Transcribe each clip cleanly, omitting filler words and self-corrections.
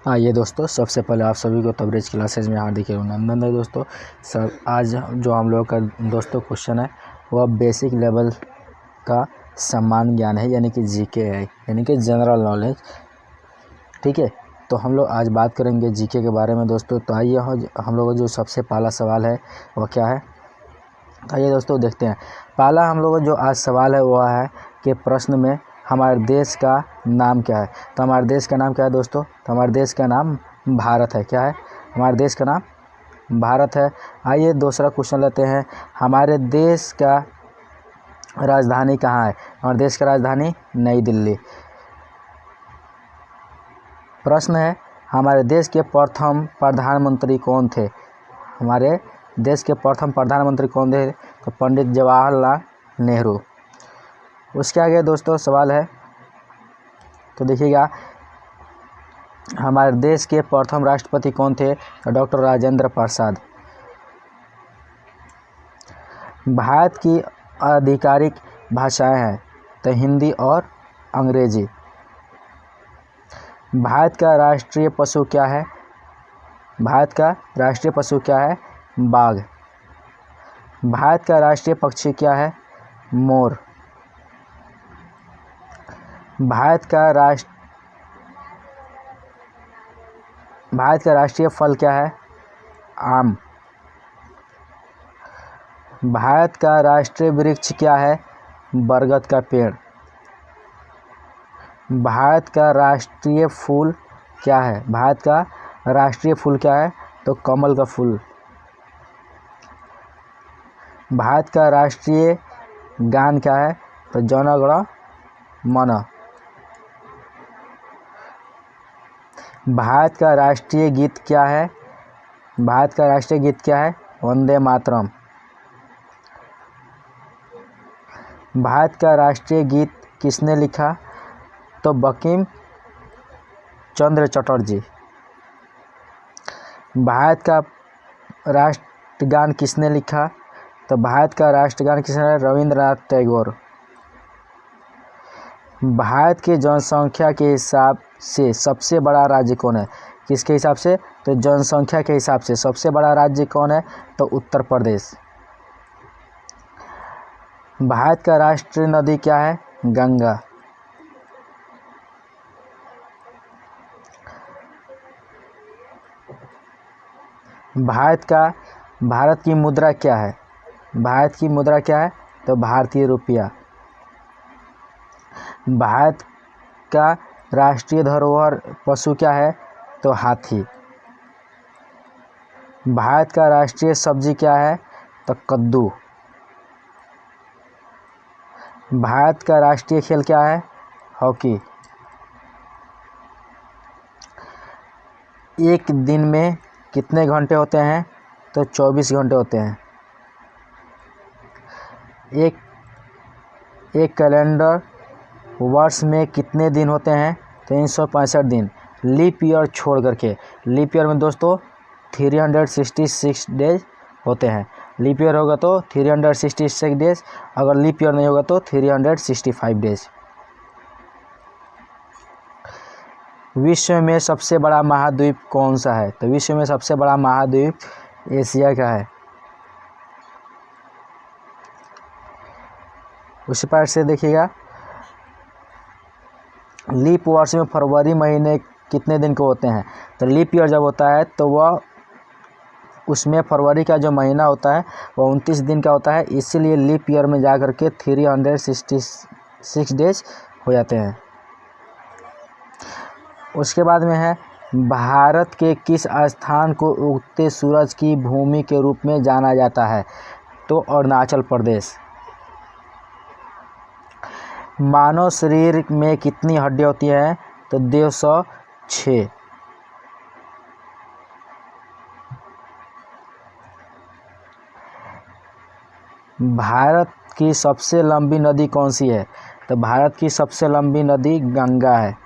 आइए दोस्तों, सबसे पहले आप सभी को तबरेज क्लासेज में हार्दिक अभिनंदन है दोस्तों। सब आज जो हम लोग का दोस्तों क्वेश्चन है वह बेसिक लेवल का सम्मान ज्ञान है, यानी कि जीके है, यानी कि जनरल नॉलेज। ठीक है, तो हम लोग आज बात करेंगे जीके के बारे में दोस्तों। तो आइए हम लोग का जो सबसे पहला सवाल है वह क्या है, आइए दोस्तों देखते हैं। पहला हम लोग का जो आज सवाल है वह है कि प्रश्न में हमारे देश का नाम क्या है। तो हमारे देश का नाम क्या है दोस्तों? तो हमारे देश का नाम भारत है। क्या है? हमारे देश का नाम भारत है। आइए दूसरा क्वेश्चन लेते हैं। हमारे देश का राजधानी कहाँ है? हमारे देश का राजधानी नई दिल्ली। प्रश्न है, हमारे देश के प्रथम प्रधानमंत्री कौन थे? हमारे देश के प्रथम प्रधानमंत्री कौन थे? तो पंडित जवाहरलाल नेहरू। उसके आगे दोस्तों सवाल है, तो देखिएगा, हमारे देश के प्रथम राष्ट्रपति कौन थे? तो डॉक्टर राजेंद्र प्रसाद। भारत की आधिकारिक भाषाएं हैं तो हिंदी और अंग्रेजी। भारत का राष्ट्रीय पशु क्या है? भारत का राष्ट्रीय पशु क्या है? बाघ। भारत का राष्ट्रीय पक्षी क्या है? मोर। भारत का राष्ट्रीय फल क्या है? आम। भारत का राष्ट्रीय वृक्ष क्या है? बरगद का पेड़। भारत का राष्ट्रीय फूल क्या है? भारत का राष्ट्रीय फूल क्या है? तो कमल का फूल। भारत का राष्ट्रीय गान क्या है? तो जन गण मन। भारत का राष्ट्रीय गीत क्या है? भारत का राष्ट्रीय गीत क्या है? वंदे मातरम। भारत का राष्ट्रीय गीत किसने लिखा? तो बंकिम चंद्र चटर्जी। भारत का राष्ट्रगान किसने लिखा? तो भारत का राष्ट्रगान किसने? रविंद्रनाथ टैगोर। भारत की जनसंख्या के हिसाब से सबसे बड़ा राज्य कौन है? किसके हिसाब से? तो जनसंख्या के हिसाब से सबसे बड़ा राज्य कौन है? तो उत्तर प्रदेश। भारत का राष्ट्रीय नदी क्या है? गंगा। भारत की मुद्रा क्या है? भारत की मुद्रा क्या है? तो भारतीय रुपया। भारत का राष्ट्रीय धरोहर पशु क्या है? तो हाथी। भारत का राष्ट्रीय सब्जी क्या है? तो कद्दू। भारत का राष्ट्रीय खेल क्या है? हॉकी। एक दिन में कितने घंटे होते हैं? तो 24 घंटे होते हैं। एक कैलेंडर वर्ष में कितने दिन होते हैं? 365 दिन, लीप ईयर छोड़ करके। लीप ईयर में दोस्तों 366 डेज होते हैं। लीप ईयर होगा तो 366 डेज, अगर लीप ईयर नहीं होगा तो 365 डेज। विश्व में सबसे बड़ा महाद्वीप कौन सा है? तो विश्व में सबसे बड़ा महाद्वीप एशिया का है। उसी पार्ट से देखिएगा, लीप वर्ष में फरवरी महीने कितने दिन को होते हैं? तो लीप ईयर जब होता है तो वह उसमें फरवरी का जो महीना होता है वह 29 दिन का होता है, इसीलिए लीप ईयर में जा कर के 366 डेज हो जाते हैं। उसके बाद में है, भारत के किस स्थान को उगते सूरज की भूमि के रूप में जाना जाता है? तो अरुणाचल प्रदेश। मानव शरीर में कितनी हड्डियां होती हैं? तो 206। भारत की सबसे लंबी नदी कौन सी है? तो भारत की सबसे लंबी नदी गंगा है।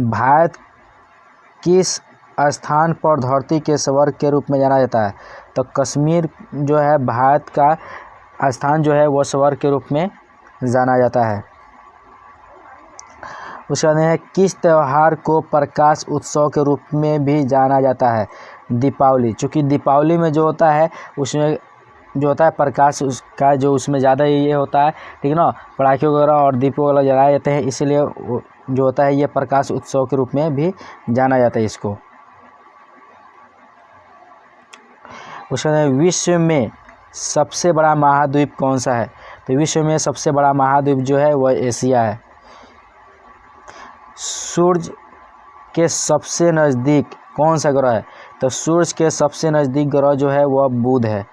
भारत किस स्थान पर धरती के स्वर्ग के रूप में जाना जाता है? तो कश्मीर जो है भारत का स्थान जो है वह स्वर्ग के रूप में जाना जाता है। उसके बाद है किस त्यौहार को प्रकाश उत्सव के रूप में भी जाना जाता है? दीपावली। चूँकि दीपावली में जो होता है उसमें जो होता है प्रकाश उसका जो उसमें ज़्यादा ये होता है, ठीक है ना, पटाखे वगैरह और दीप वगैरह जलाए जाते हैं, इसीलिए जो होता है ये प्रकाश उत्सव के रूप में भी जाना जाता है इसको। उसके बाद विश्व में सबसे बड़ा महाद्वीप कौन सा है? तो विश्व में सबसे बड़ा महाद्वीप जो है वह एशिया है। सूर्य के सबसे नज़दीक कौन सा ग्रह है? तो सूर्य के सबसे नज़दीक ग्रह जो है वह बुध है।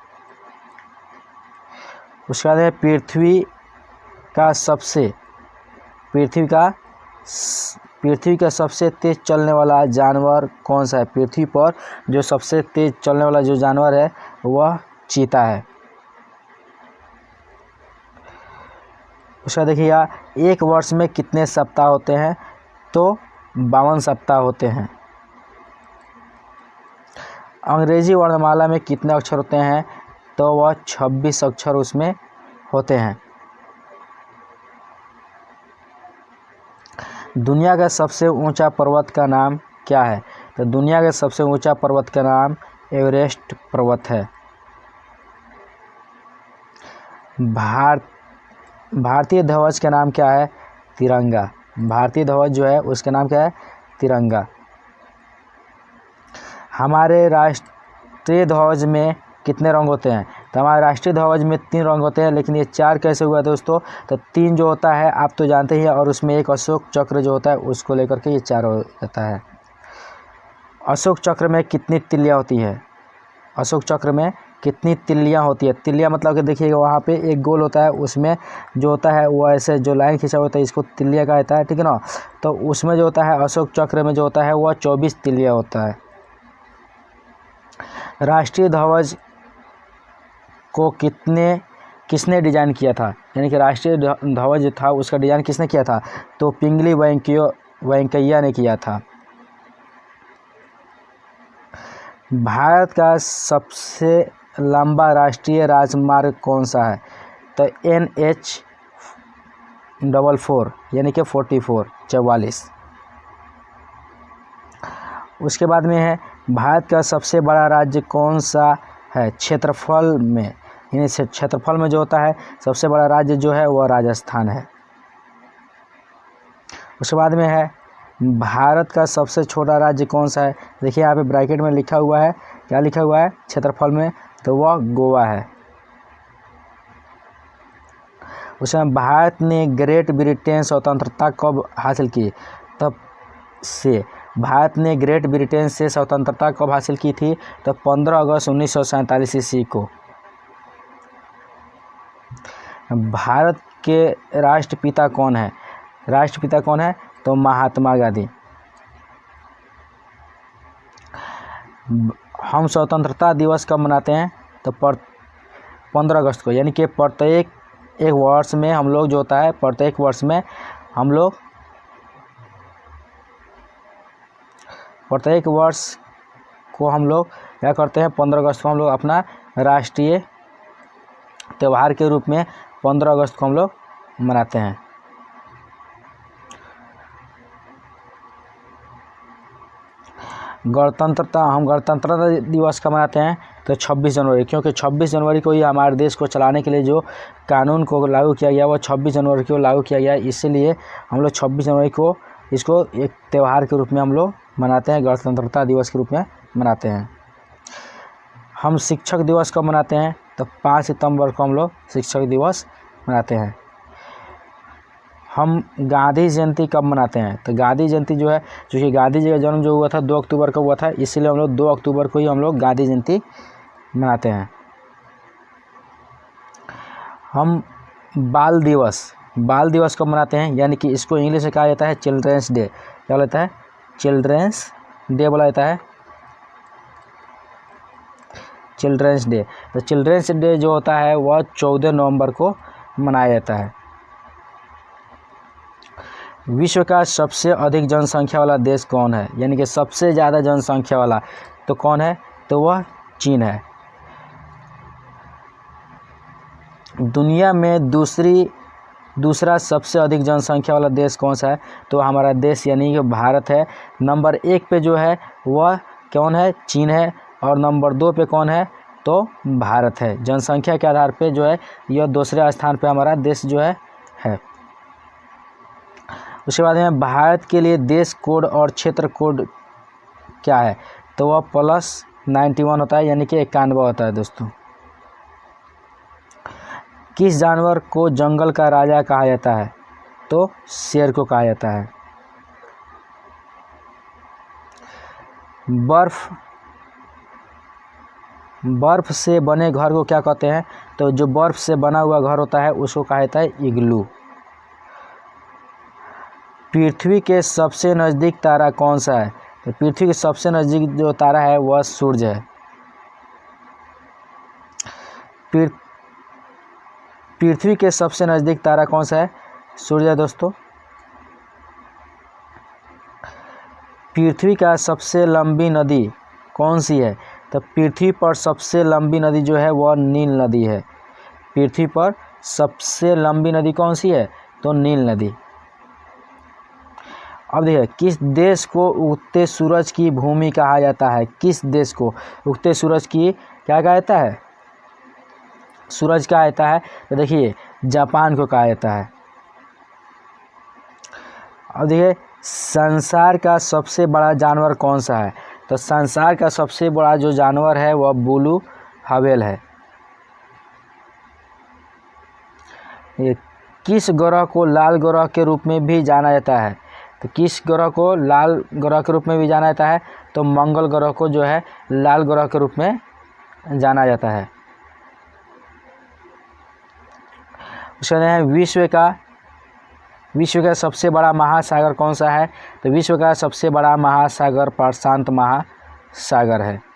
उसके बाद है पृथ्वी का सबसे तेज चलने वाला जानवर कौन सा है? पृथ्वी पर जो सबसे तेज चलने वाला जो जानवर है वह चीता है। उसका देखिएगा एक वर्ष में कितने सप्ताह होते हैं? तो 52 सप्ताह होते हैं। अंग्रेजी वर्णमाला में कितने अक्षर होते हैं? तो वह 26 अक्षर उसमें होते हैं। दुनिया का सबसे ऊंचा पर्वत का नाम क्या है? तो दुनिया का सबसे ऊंचा पर्वत का नाम एवरेस्ट पर्वत है। भारतीय ध्वज का नाम क्या है? तिरंगा। भारतीय ध्वज जो है उसका नाम क्या है? तिरंगा। हमारे राष्ट्रीय ध्वज में कितने रंग होते हैं? तो हमारे राष्ट्रीय ध्वज में 3 रंग होते हैं, लेकिन ये 4 कैसे हुआ दोस्तों? तो 3 जो होता है आप तो जानते ही हैं, और उसमें एक अशोक चक्र जो होता है उसको लेकर के ये 4 हो जाता है। अशोक चक्र में कितनी तिल्लियाँ होती है? अशोक चक्र में कितनी तिल्लियाँ होती है? तिल्लियाँ मतलब कि देखिएगा वहाँ पे एक गोल होता है, उसमें जो होता है वो ऐसे जो लाइन खींचा होता है इसको तिल्लियाँ कहा जाता है, ठीक है ना। तो उसमें जो होता है अशोक चक्र में जो होता है वह 24 तिल्लियाँ होता है। राष्ट्रीय ध्वज को किसने डिजाइन किया था? यानी कि राष्ट्रीय ध्वज जो था उसका डिजाइन किसने किया था? तो पिंगली वेंकैया ने किया था। भारत का सबसे लंबा राष्ट्रीय राजमार्ग कौन सा है? तो NH44 यानी कि 44। उसके बाद में है भारत का सबसे बड़ा राज्य कौन सा है क्षेत्रफल में? यानी क्षेत्रफल में जो होता है सबसे बड़ा राज्य जो है वह राजस्थान है। उसके बाद में है भारत का सबसे छोटा राज्य कौन सा है? देखिए यहाँ पे ब्रैकेट में लिखा हुआ है, क्या लिखा हुआ है क्षेत्रफल में? तो वह गोवा है। उसमें भारत ने ग्रेट ब्रिटेन स्वतंत्रता कब हासिल की? तब से भारत ने ग्रेट ब्रिटेन से स्वतंत्रता कब हासिल की थी? तो 15 अगस्त 1947 ईस्वी को। भारत के राष्ट्रपिता कौन है? राष्ट्रपिता कौन है? तो महात्मा गांधी। हम स्वतंत्रता दिवस कब मनाते हैं? तो 15 अगस्त को। यानी कि प्रत्येक एक वर्ष में हम लोग जो होता है प्रत्येक वर्ष में हम लोग प्रत्येक वर्ष को हम लोग क्या करते हैं? 15 अगस्त को हम लोग अपना राष्ट्रीय त्यौहार के रूप में 15 अगस्त को हम लोग मनाते हैं। हम गणतंत्रता दिवस का मनाते हैं तो 26 जनवरी, क्योंकि 26 जनवरी को ही हमारे देश को चलाने के लिए जो कानून को लागू किया गया वो 26 जनवरी को लागू किया गया, इसीलिए हम लोग 26 जनवरी को इसको एक त्यौहार के रूप में हम लोग मनाते हैं, गणतंत्रता दिवस के रूप में मनाते हैं। हम शिक्षक दिवस कब मनाते हैं? तो 5 सितंबर को हम लोग शिक्षक दिवस मनाते हैं। हम गांधी जयंती कब मनाते हैं? तो गांधी जयंती जो है, क्योंकि गांधी जी का जन्म जो हुआ था 2 अक्टूबर को हुआ था, इसीलिए हम लोग 2 अक्टूबर को ही हम लोग गांधी जयंती मनाते हैं। हम बाल दिवस कब मनाते हैं? यानी कि इसको इंग्लिश में कहा जाता है चिल्ड्रेंस डे। क्या बोलता है? चिल्ड्रेंस डे बोला जाता है, चिल्ड्रेंस डे। तो चिल्ड्रेंस डे जो होता है वह 14 नवंबर को मनाया जाता है। विश्व का सबसे अधिक जनसंख्या वाला देश कौन है? यानी कि सबसे ज़्यादा जनसंख्या वाला तो कौन है? तो वह चीन है। दुनिया में दूसरी दूसरा सबसे अधिक जनसंख्या वाला देश कौन सा है? तो हमारा देश यानी कि भारत है। नंबर 1 पे जो है वह कौन है? चीन है। और नंबर 2 पे कौन है? तो भारत है। जनसंख्या के आधार पे जो है यह दूसरे स्थान पे हमारा देश जो है। उसके बाद में भारत के लिए देश कोड और क्षेत्र कोड क्या है? तो वह +91 होता है, यानी कि 91 होता है दोस्तों। किस जानवर को जंगल का राजा कहा जाता है? तो शेर को कहा जाता है। बर्फ से बने घर को क्या कहते हैं? तो जो बर्फ से बना हुआ घर होता है उसको कहा जाता है इग्लू। पृथ्वी के सबसे नज़दीक तारा कौन सा है? तो पृथ्वी के सबसे नज़दीक जो तारा है वह सूर्य है। पृथ्वी के सबसे नज़दीक तारा कौन सा है? सूर्य है दोस्तों। पृथ्वी का सबसे लंबी नदी कौन सी है? तो पृथ्वी पर सबसे लंबी नदी जो है वह नील नदी है। पृथ्वी पर सबसे लंबी नदी कौन सी है? तो नील नदी। अब देखिए, किस देश को उगते सूरज की भूमि कहा जाता है? किस देश को उगते सूरज की क्या कहा जाता है? सूरज कहा जाता है। तो देखिए, जापान को कहा जाता है। अब देखिए, संसार का सबसे बड़ा जानवर कौन सा है? तो संसार का सबसे बड़ा जो जानवर है वह ब्लू व्हेल है। ये किस ग्रह को लाल ग्रह के रूप में भी जाना जाता है? तो किस ग्रह को लाल ग्रह के रूप में भी जाना जाता है? तो मंगल ग्रह को जो है लाल ग्रह के रूप में जाना जाता है। उसके बाद विश्व का सबसे बड़ा महासागर कौन सा है? तो विश्व का सबसे बड़ा महासागर प्रशांत महासागर है।